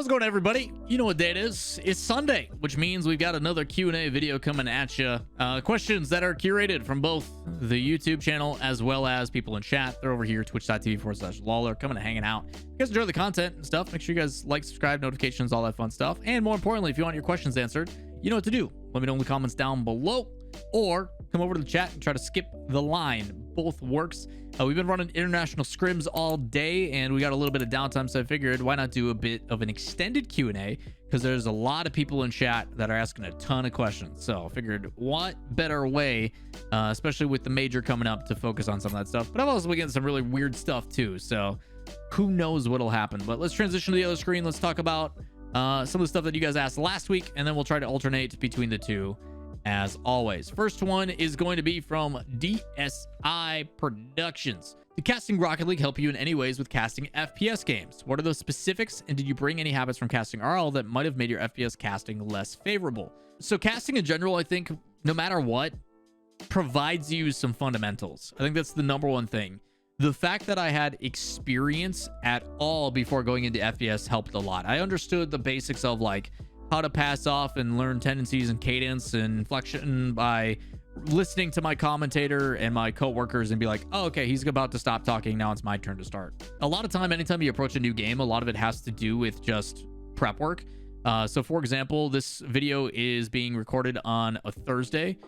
How's it going, everybody? You know what day it is. It's Sunday, which means we've got another Q&A video coming at you. Questions that are curated from both the YouTube channel as well as people in chat. They're over here, twitch.tv/Lawler, coming and hanging out. If you guys enjoy the content and stuff, make sure you guys like, subscribe, notifications, all that fun stuff. And more importantly, if you want your questions answered, you know what to do. Let me know in the comments down below, or come over to the chat and try to skip the line. Both works. We've been running international scrims all day, and we got a little bit of downtime, so I figured why not do a bit of an extended Q&A, because there's a lot of people in chat that are asking a ton of questions. So I figured what better way, especially with the major coming up, to focus on some of that stuff. But I've also been getting some really weird stuff too, so who knows what'll happen. But let's transition to the other screen. Let's talk about some of the stuff that you guys asked last week, and then we'll try to alternate between the two as always. First one is going to be from DSI Productions. Did casting Rocket League help you in any ways with casting FPS games? What are those specifics, and did you bring any habits from casting RL that might have made your FPS casting less favorable? So casting in general, I think, no matter what, provides you some fundamentals. I think that's the number one thing. The fact that I had experience at all before going into FPS helped a lot. I understood the basics of like how to pass off and learn tendencies and cadence and inflection by listening to my commentator and my coworkers and be like, oh, okay, he's about to stop talking. Now it's my turn to start. A lot of time, anytime you approach a new game, a lot of it has to do with just prep work. So for example, this video is being recorded on a Thursday.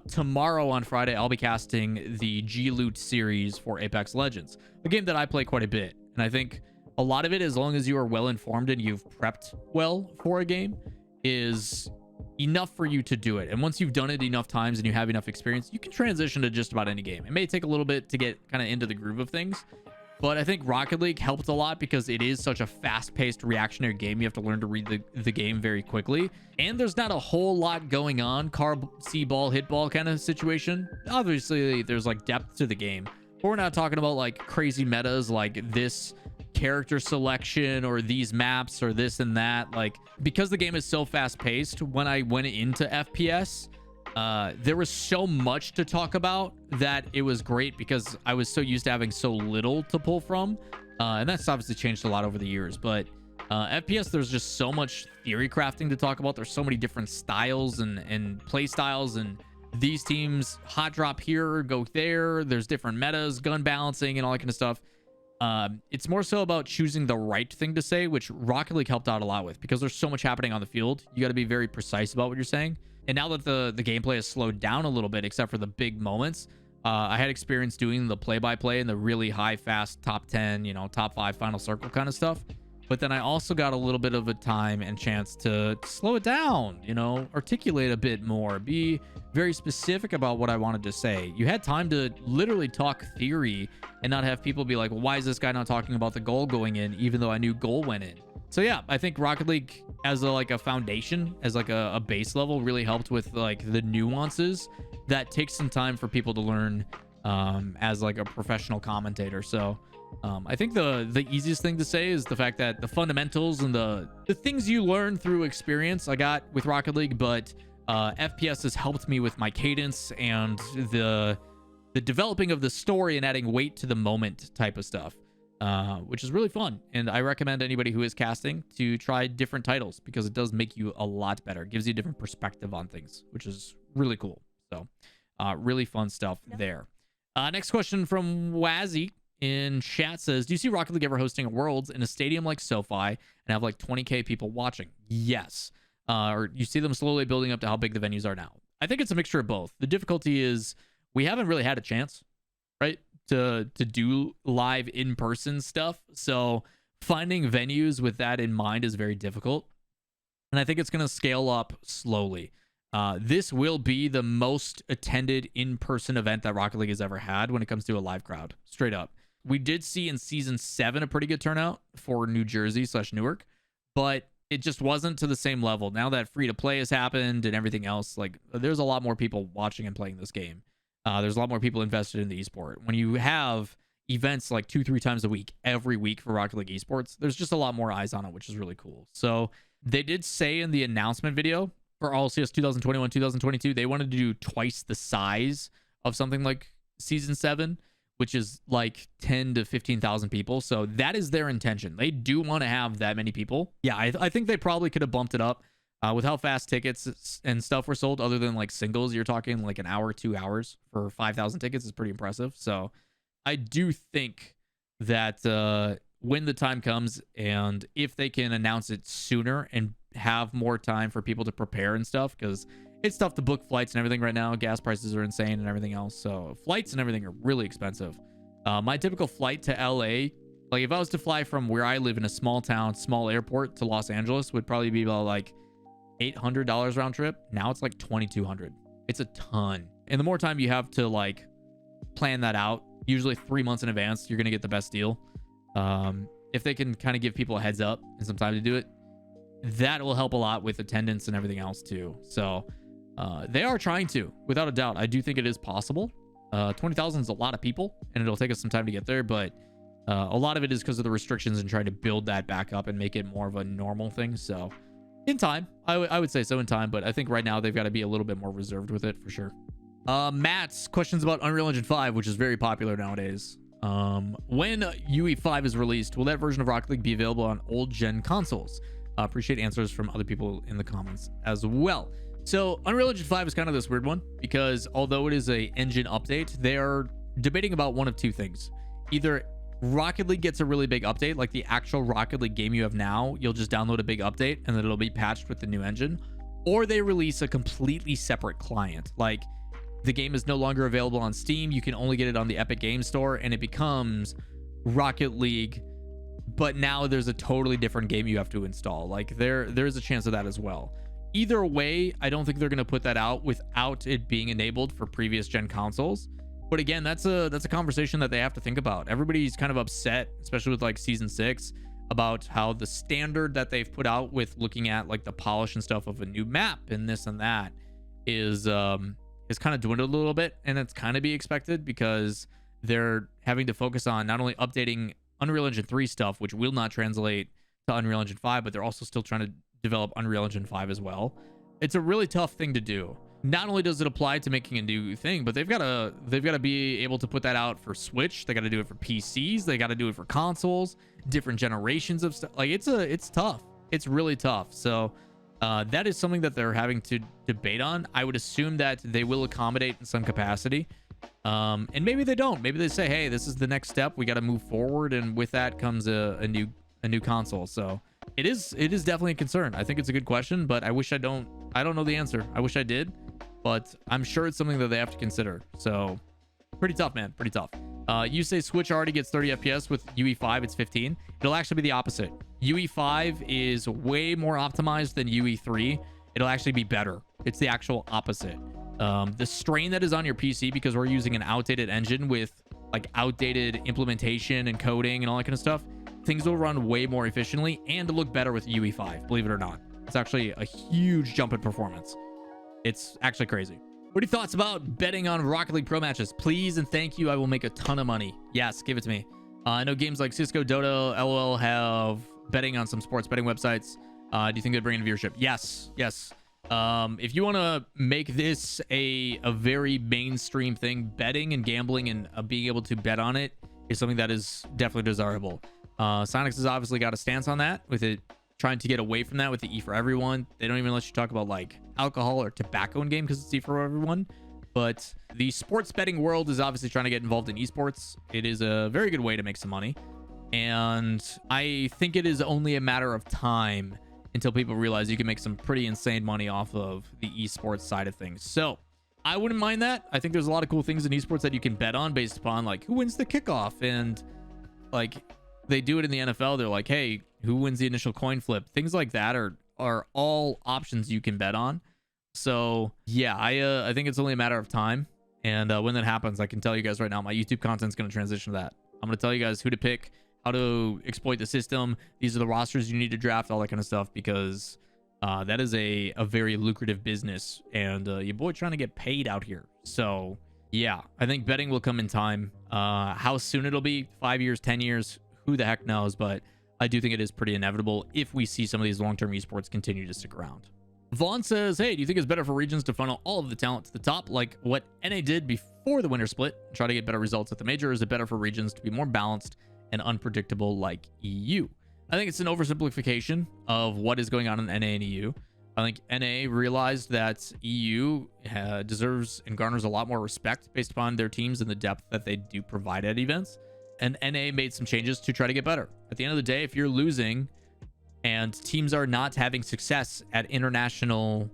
Tomorrow on Friday, I'll be casting the G-Loot series for Apex Legends, a game that I play quite a bit. And I think a lot of it, as long as you are well informed and you've prepped well for a game, is enough for you to do it. And once you've done it enough times and you have enough experience, you can transition to just about any game. It may take a little bit to get kind of into the groove of things, but I think Rocket League helped a lot because it is such a fast-paced reactionary game. You have to learn to read the game very quickly, and there's not a whole lot going on. Car, see ball, hit ball kind of situation. Obviously, there's like depth to the game, but we're not talking about like crazy metas like this character selection or these maps or this and that. Like, because the game is so fast-paced, when I went into FPS, there was so much to talk about that it was great because I was so used to having so little to pull from, and that's obviously changed a lot over the years. But FPS, there's just so much theory crafting to talk about. There's so many different styles and play styles, and these teams hot drop here, go there. There's different metas, gun balancing, and all that kind of stuff. It's more so about choosing the right thing to say, which Rocket League helped out a lot with, because there's so much happening on the field. You got to be very precise about what you're saying. And now that the gameplay has slowed down a little bit, except for the big moments, I had experience doing the play-by-play and the really high, fast top 10, you know, top 5 final circle kind of stuff. But then I also got a little bit of a time and chance to slow it down, you know, articulate a bit more, be very specific about what I wanted to say. You had time to literally talk theory and not have people be like, well, why is this guy not talking about the goal going in, even though I knew goal went in? So yeah, I think Rocket League as a foundation, as like a base level, really helped with like the nuances that takes some time for people to learn as like a professional commentator. So I think the easiest thing to say is the fact that the fundamentals and the things you learn through experience I got with Rocket League, but FPS has helped me with my cadence and the developing of the story and adding weight to the moment type of stuff, which is really fun. And I recommend anybody who is casting to try different titles, because it does make you a lot better. It gives you a different perspective on things, which is really cool. So really fun stuff there. Next question from Wazzy in chat says, do you see Rocket League ever hosting a Worlds in a stadium like SoFi and have like 20K people watching? Yes. Or you see them slowly building up to how big the venues are now? I think it's a mixture of both. The difficulty is we haven't really had a chance, right, to do live in-person stuff. So finding venues with that in mind is very difficult. And I think it's going to scale up slowly. This will be the most attended in-person event that Rocket League has ever had when it comes to a live crowd, straight up. We did see in season 7 a pretty good turnout for New Jersey/Newark, but it just wasn't to the same level. Now that free-to-play has happened and everything else, like, there's a lot more people watching and playing this game. There's a lot more people invested in the esport. When you have events like 2-3 times a week, every week for Rocket League esports, there's just a lot more eyes on it, which is really cool. So they did say in the announcement video for All CS 2021-2022, they wanted to do twice the size of something like season 7, which is like 10 to 15,000 people. So that is their intention. They do want to have that many people. Yeah, I think they probably could have bumped it up with how fast tickets and stuff were sold. Other than like singles, you're talking like an hour, 2 hours for 5,000 tickets is pretty impressive. So I do think that when the time comes and if they can announce it sooner and have more time for people to prepare and stuff, because it's tough to book flights and everything right now. Gas prices are insane and everything else. So flights and everything are really expensive. My typical flight to LA, like if I was to fly from where I live in a small town, small airport to Los Angeles, would probably be about like $800 round trip. Now it's like $2,200. It's a ton. And the more time you have to like plan that out, usually 3 months in advance, you're going to get the best deal. If they can kind of give people a heads up and some time to do it, that will help a lot with attendance and everything else too. So they are trying to, without a doubt. I do think it is possible. 20,000 is a lot of people and it'll take us some time to get there, but a lot of it is because of the restrictions and trying to build that back up and make it more of a normal thing. So in time, I would say so in time, but I think right now they've got to be a little bit more reserved with it for sure. Matt's questions about Unreal Engine 5, which is very popular nowadays. When UE5 is released, will that version of Rocket League be available on old gen consoles? Appreciate answers from other people in the comments as well. So Unreal Engine 5 is kind of this weird one because although it is a engine update, they are debating about one of two things. Either Rocket League gets a really big update, like the actual Rocket League game you have now, you'll just download a big update and then it'll be patched with the new engine, or they release a completely separate client. Like the game is no longer available on Steam. You can only get it on the Epic Games Store and it becomes Rocket League, but now there's a totally different game you have to install. Like there's a chance of that as well. Either way, I don't think they're going to put that out without it being enabled for previous gen consoles. But again, that's a conversation that they have to think about. Everybody's kind of upset, especially with like season 6, about how the standard that they've put out with looking at like the polish and stuff of a new map and this and that is kind of dwindled a little bit, and it's kind of be expected because they're having to focus on not only updating Unreal Engine 3 stuff, which will not translate to Unreal Engine 5, but they're also still trying to develop Unreal Engine 5 as well. It's a really tough thing to do. Not only does it apply to making a new thing, but they've got to be able to put that out for Switch. They got to do it for PCs. They got to do it for consoles, different generations of stuff. Like it's tough. It's really tough. So that is something that they're having to debate on. I would assume that they will accommodate in some capacity. And maybe they don't. Maybe they say, hey, this is the next step. We got to move forward. And with that comes a new console. So it is definitely a concern. I think it's a good question, but I don't know the answer. I wish I did, but I'm sure it's something that they have to consider. So pretty tough, man. Pretty tough. You say Switch already gets 30 FPS with UE5, it's 15. It'll actually be the opposite. UE5 is way more optimized than UE3. It'll actually be better. It's the actual opposite. The strain that is on your PC, because we're using an outdated engine with like outdated implementation and coding and all that kind of stuff, things will run way more efficiently and look better with UE5, believe it or not. It's actually a huge jump in performance. It's actually crazy. What are your thoughts about betting on Rocket League Pro matches? Please and thank you. I will make a ton of money. Yes, give it to me. I know games like Cisco, Dota, LOL have betting on some sports betting websites. Do you think they bring in viewership? Yes. If you want to make this a very mainstream thing, betting and gambling and being able to bet on it is something that is definitely desirable. Psyonix has obviously got a stance on that, with it trying to get away from that with the E for everyone. They don't even let you talk about like alcohol or tobacco in game because it's E for everyone. But the sports betting world is obviously trying to get involved in esports. It is a very good way to make some money, and I think it is only a matter of time until people realize you can make some pretty insane money off of the esports side of things. So I wouldn't mind that. I think there's a lot of cool things in esports that you can bet on based upon like who wins the kickoff, and like they do it in the NFL. They're like, hey, who wins the initial coin flip? Things like that are all options you can bet on. So yeah, I think it's only a matter of time. And when that happens, I can tell you guys right now, my YouTube content's going to transition to that. I'm going to tell you guys who to pick, how to exploit the system. These are the rosters you need to draft, all that kind of stuff, because that is a very lucrative business, and your boy trying to get paid out here. So yeah, I think betting will come in time. How soon it'll be, 5 years, 10 years, who the heck knows? But I do think it is pretty inevitable if we see some of these long-term esports continue to stick around. Vaughn says, hey, do you think it's better for regions to funnel all of the talent to the top like what NA did before the winter split and try to get better results at the major? Or is it better for regions to be more balanced and unpredictable like EU? I think it's an oversimplification of what is going on in NA and EU. I think NA realized that EU deserves and garners a lot more respect based upon their teams and the depth that they do provide at events. And NA made some changes to try to get better. At the end of the day, if you're losing and teams are not having success at international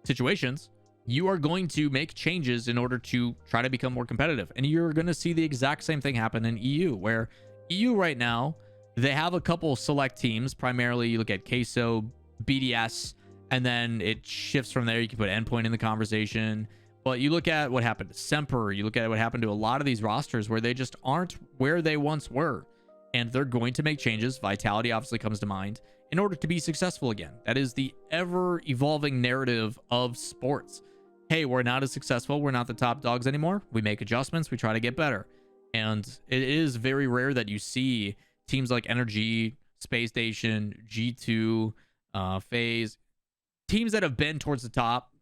situations, you are going to make changes in order to try to become more competitive. And you're going to see the exact same thing happen in EU, where EU right now, they have a couple select teams. Primarily, you look at Queso, BDS, and then it shifts from there. You can put Endpoint in the conversation. But you look at what happened to Semper. You look at what happened to a lot of these rosters where they just aren't where they once were. And they're going to make changes. Vitality obviously comes to mind in order to be successful again. That is the ever-evolving narrative of sports. Hey, we're not as successful. We're not the top dogs anymore. We make adjustments. We try to get better. And it is very rare that you see teams like Energy, Space Station, G2, FaZe, teams that have been towards the top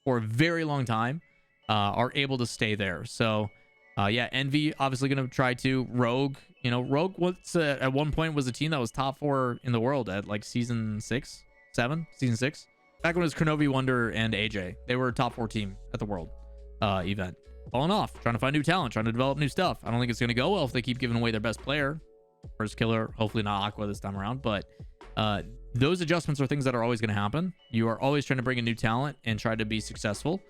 for a very long time are able to stay there. So, yeah, Envy obviously going to try to. Rogue, you know, Rogue at one point was a team that was top 4 in the world at like season 6. Back when it was Kronovi, Wonder, and AJ. They were a top 4 team at the world event. Falling off, trying to find new talent, trying to develop new stuff. I don't think it's going to go well if they keep giving away their best player. First killer, hopefully not Aqua this time around, but those adjustments are things that are always going to happen. You are always trying to bring in new talent and try to be successful,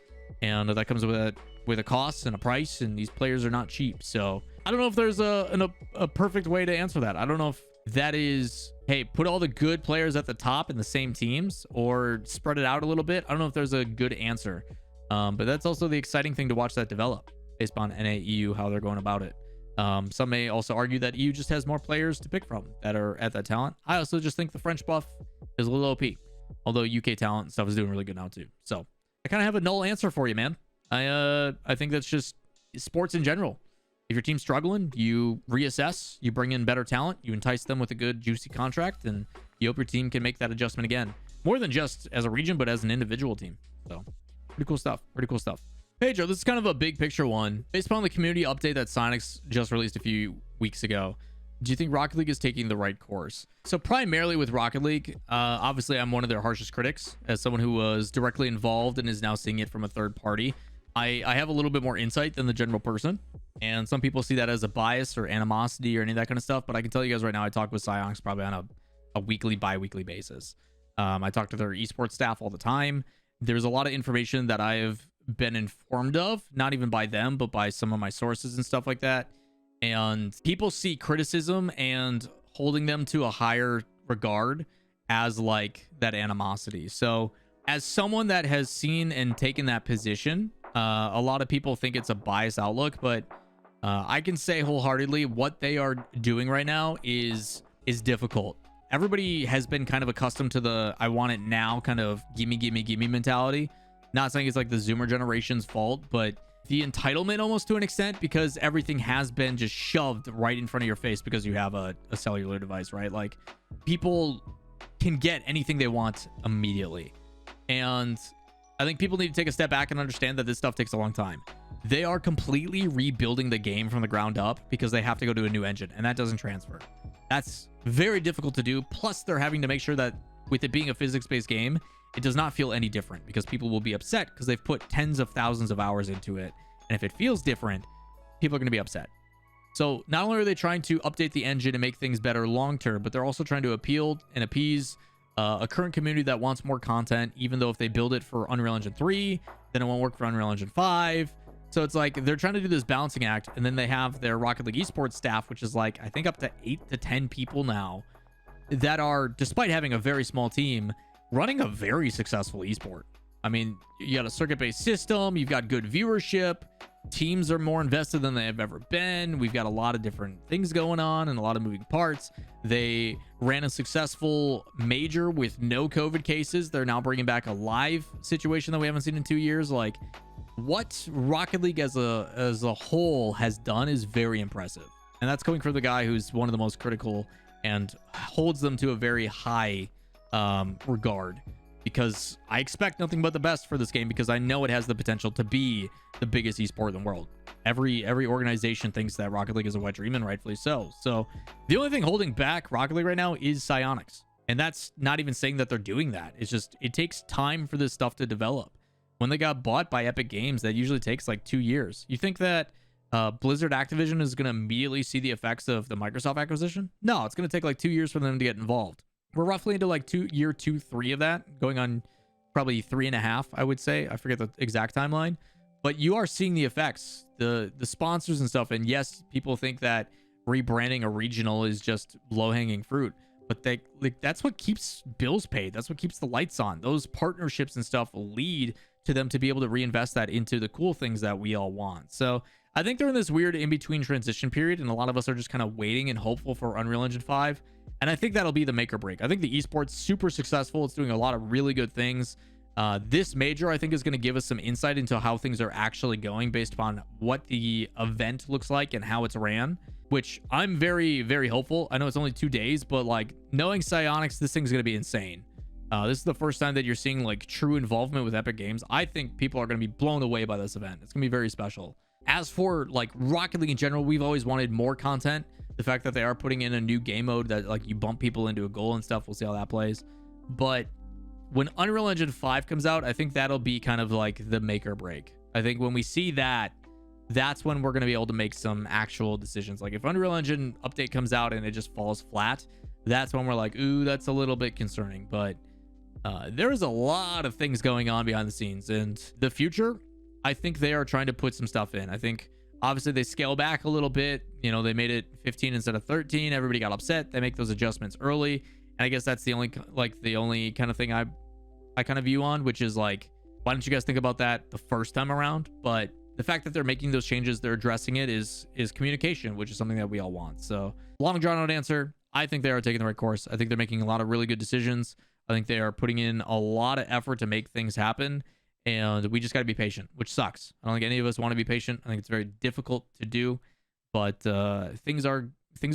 and that comes with a cost and a price, and these players are not cheap. So I don't know if there's a perfect way to answer that. I don't know if that is, hey, put all the good players at the top in the same teams or spread it out a little bit. I don't know if there's a good answer, but that's also the exciting thing to watch that develop based on NA, EU, how they're going about it. Some may also argue that EU just has more players to pick from that are at that talent. I also just think the French buff is a little OP, although UK talent and stuff is doing really good now too. So I kind of have a null answer for you, man. I think that's just sports in general. If your team's struggling, you reassess, you bring in better talent, you entice them with a good juicy contract, and you hope your team can make that adjustment again. More than just as a region, but as an individual team. So pretty cool stuff. Pedro, this is kind of a big picture one. Based upon the community update that Psyonix just released a few weeks ago, do you think Rocket League is taking the right course? So primarily with Rocket League, obviously I'm one of their harshest critics as someone who was directly involved and is now seeing it from a third party. I have a little bit more insight than the general person, and some people see that as a bias or animosity or any of that kind of stuff, but I can tell you guys right now, I talk with Psyonix probably on a weekly, bi-weekly basis. I talk to their esports staff all the time. There's a lot of information that I've been informed of, not even by them, but by some of my sources and stuff like that. And people see criticism and holding them to a higher regard as like that animosity. So as someone that has seen and taken that position, a lot of people think it's a biased outlook, but I can say wholeheartedly what they are doing right now is difficult. Everybody has been kind of accustomed to the I want it now kind of gimme mentality. Not saying it's like the Zoomer generation's fault, but the entitlement almost to an extent, because everything has been just shoved right in front of your face because you have a cellular device, right? Like people can get anything they want immediately. And I think people need to take a step back and understand that this stuff takes a long time. They are completely rebuilding the game from the ground up because they have to go to a new engine, and that doesn't transfer. That's very difficult to do. Plus, they're having to make sure that with it being a physics-based game, it does not feel any different because people will be upset because they've put tens of thousands of hours into it. And if it feels different, people are going to be upset. So not only are they trying to update the engine and make things better long-term, but they're also trying to appeal and appease a current community that wants more content, even though if they build it for Unreal Engine 3, then it won't work for Unreal Engine 5. So it's like they're trying to do this balancing act, and then they have their Rocket League esports staff, which is like, I think up to 8 to 10 people now that are, despite having a very small team, running a very successful esport. I mean, you got a circuit-based system, you've got good viewership, teams are more invested than they have ever been. We've got a lot of different things going on and a lot of moving parts. They ran a successful major with no COVID cases. They're now bringing back a live situation that we haven't seen in 2 years. Like, what Rocket League as a whole has done is very impressive. And that's coming from the guy who's one of the most critical and holds them to a very high regard. because I expect nothing but the best for this game, because I know it has the potential to be the biggest esport in the world. Every organization thinks that Rocket League is a wet dream, and rightfully so. So the only thing holding back Rocket League right now is Psyonix. And that's not even saying that they're doing that. It's just, it takes time for this stuff to develop. When they got bought by Epic Games, that usually takes like 2 years. You think that Blizzard Activision is going to immediately see the effects of the Microsoft acquisition? No, it's going to take like 2 years for them to get involved. We're roughly into like year 2, 3 of that, going on probably 3.5, I would say. I forget the exact timeline, but you are seeing the effects, the sponsors and stuff. And yes, people think that rebranding a regional is just low-hanging fruit, but that's what keeps bills paid. That's what keeps the lights on. Those partnerships and stuff lead to them to be able to reinvest that into the cool things that we all want. So I think they're in this weird in-between transition period, and a lot of us are just kind of waiting and hopeful for Unreal Engine 5. And I think that'll be the make or break. I think the esports super successful. It's doing a lot of really good things. This major, I think, is going to give us some insight into how things are actually going based upon what the event looks like and how it's ran, which I'm very, very hopeful. I know it's only 2 days, but like knowing Psyonix, this thing's going to be insane. This is the first time that you're seeing like true involvement with Epic Games. I think people are going to be blown away by this event. It's going to be very special. As for like Rocket League in general, we've always wanted more content. The fact that they are putting in a new game mode that like you bump people into a goal and stuff, we'll see how that plays. But when Unreal Engine 5 comes out, I think that'll be kind of like the make or break. I think when we see that, that's when we're going to be able to make some actual decisions. Like if Unreal Engine update comes out and it just falls flat, that's when we're like, ooh, that's a little bit concerning. But there is a lot of things going on behind the scenes, and the future, I think they are trying to put some stuff in. I think obviously they scale back a little bit. You know, they made it 15 instead of 13. Everybody got upset. They make those adjustments early. And I guess that's the only kind of thing I kind of view on, which is like, why didn't you guys think about that the first time around? But the fact that they're making those changes, they're addressing it, is communication, which is something that we all want. So long drawn out answer. I think they are taking the right course. I think they're making a lot of really good decisions. I think they are putting in a lot of effort to make things happen. And we just got to be patient, which sucks. I don't think any of us want to be patient. I think it's very difficult to do, but things are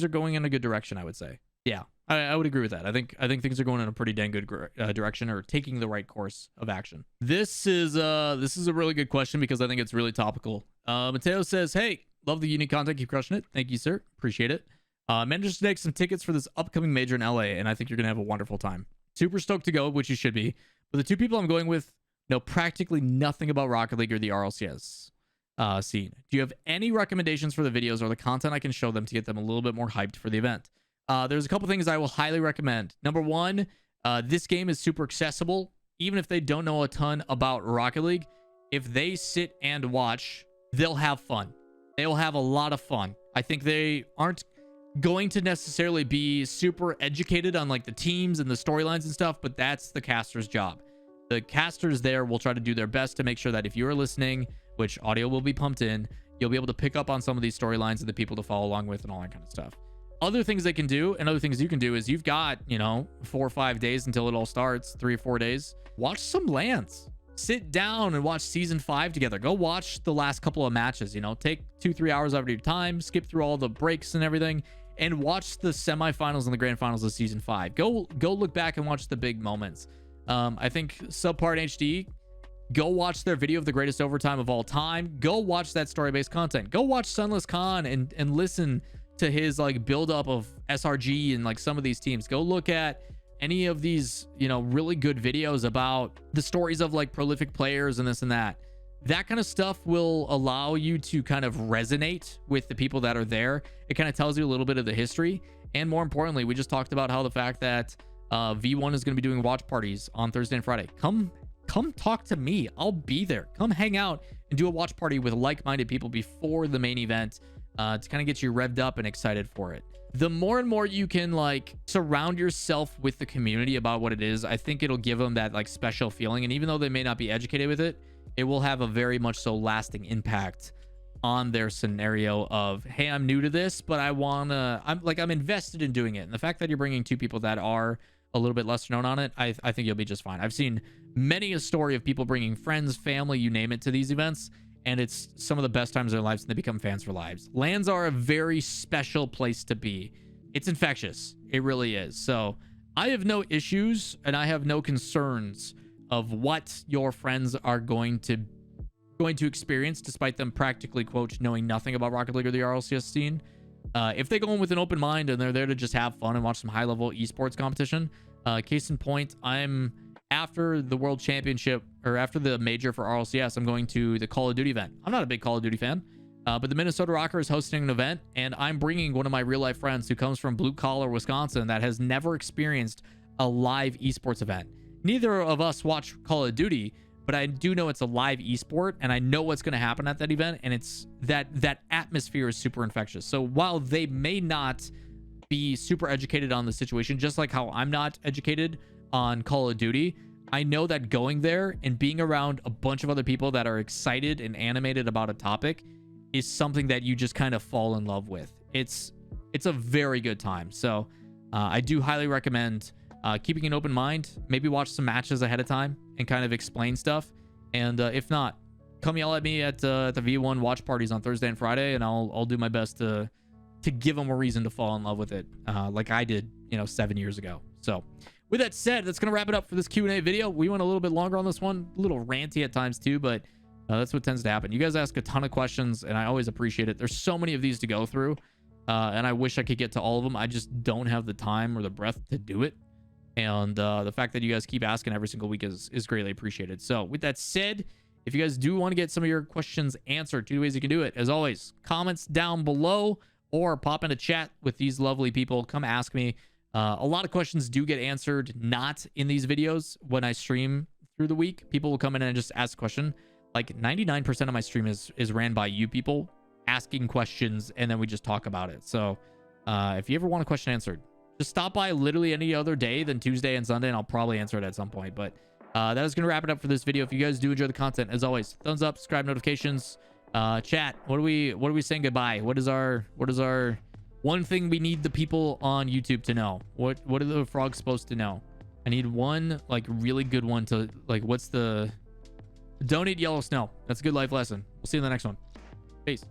going in a good direction, I would say. Yeah, I would agree with that. I think things are going in a pretty dang good direction, or taking the right course of action. This is a really good question because I think it's really topical. Mateo says, "Hey, love the unique content. Keep crushing it. Thank you, sir. Appreciate it. Managed to take some tickets for this upcoming major in LA, and I think you're gonna have a wonderful time. Super stoked to go, which you should be. But the two people I'm going with know practically nothing about Rocket League or the RLCS scene. Do you have any recommendations for the videos or the content I can show them to get them a little bit more hyped for the event?" There's a couple things I will highly recommend. Number one, this game is super accessible. Even if they don't know a ton about Rocket League, if they sit and watch, they'll have fun. They will have a lot of fun. I think they aren't going to necessarily be super educated on like the teams and the storylines and stuff, but that's the caster's job. The casters there will try to do their best to make sure that if you're listening, which audio will be pumped in, you'll be able to pick up on some of these storylines and the people to follow along with and all that kind of stuff. Other things they can do, and other things you can do, is you've got, 4 or 5 days until it all starts, 3 or 4 days. Watch some LANs. Sit down and watch season 5 together. Go watch the last couple of matches. Take 2-3 hours out of your time, skip through all the breaks and everything, and watch the semifinals and the grand finals of season 5. Go look back and watch the big moments. I think Subpart HD, go watch their video of the greatest overtime of all time. Go watch that story-based content. Go watch Sunless Khan and listen to his like build-up of SRG and like some of these teams. Go look at any of these, really good videos about the stories of like prolific players and this and that. That kind of stuff will allow you to kind of resonate with the people that are there. It kind of tells you a little bit of the history. And more importantly, we just talked about how the fact that V1 is going to be doing watch parties on Thursday and Friday. Come talk to me. I'll be there. Come hang out and do a watch party with like-minded people before the main event to kind of get you revved up and excited for it. The more and more you can like surround yourself with the community about what it is, I think it'll give them that like special feeling. And even though they may not be educated with it, it will have a very much so lasting impact on their scenario of, hey, I'm new to this, but I'm invested in doing it. And the fact that you're bringing two people that are a little bit lesser known on it, I think you'll be just fine. I've seen many a story of people bringing friends, family, you name it, to these events, and it's some of the best times of their lives, and they become fans for lives. LANs are a very special place to be. It's infectious. It really is. So I have no issues and I have no concerns of what your friends are going to experience, despite them practically, quote, knowing nothing about Rocket League or the RLCS scene. If they go in with an open mind and they're there to just have fun and watch some high-level esports competition, case in point, I'm after the World Championship, or after the major for RLCS, I'm going to the Call of Duty event. I'm not a big Call of Duty fan, but the Minnesota Rocker is hosting an event, and I'm bringing one of my real-life friends who comes from blue-collar Wisconsin that has never experienced a live esports event. Neither of us watch Call of Duty, but I do know it's a live esport, and I know what's going to happen at that event, and it's that atmosphere is super infectious. So while they may not be super educated on the situation, just like how I'm not educated on Call of Duty, I know that going there and being around a bunch of other people that are excited and animated about a topic is something that you just kind of fall in love with. It's a very good time. So I do highly recommend keeping an open mind. Maybe watch some matches ahead of time and kind of explain stuff. And if not, come yell at me at the V1 watch parties on Thursday and Friday, and I'll do my best to give them a reason to fall in love with it, like I did, 7 years ago. So with that said, that's gonna wrap it up for this Q&A video. We went a little bit longer on this one, a little ranty at times too, but that's what tends to happen. You guys ask a ton of questions, and I always appreciate it. There's so many of these to go through, and I wish I could get to all of them. I just don't have the time or the breath to do it. And the fact that you guys keep asking every single week is greatly appreciated. So with that said, if you guys do want to get some of your questions answered, 2 ways you can do it. As always, comments down below, or pop in a chat with these lovely people. Come ask me. A lot of questions do get answered not in these videos when I stream through the week. People will come in and just ask a question. Like 99% of my stream is ran by you people asking questions, and then we just talk about it. So if you ever want a question answered, just stop by literally any other day than Tuesday and Sunday, and I'll probably answer it at some point. But that is going to wrap it up for this video. If you guys do enjoy the content, as always, thumbs up, subscribe, notifications. Chat, what are we saying goodbye? What is our one thing we need the people on YouTube to know? What are the frogs supposed to know? I need one like really good one to like, what's the don't eat yellow snow. That's a good life lesson. We'll see you in the next one. Peace.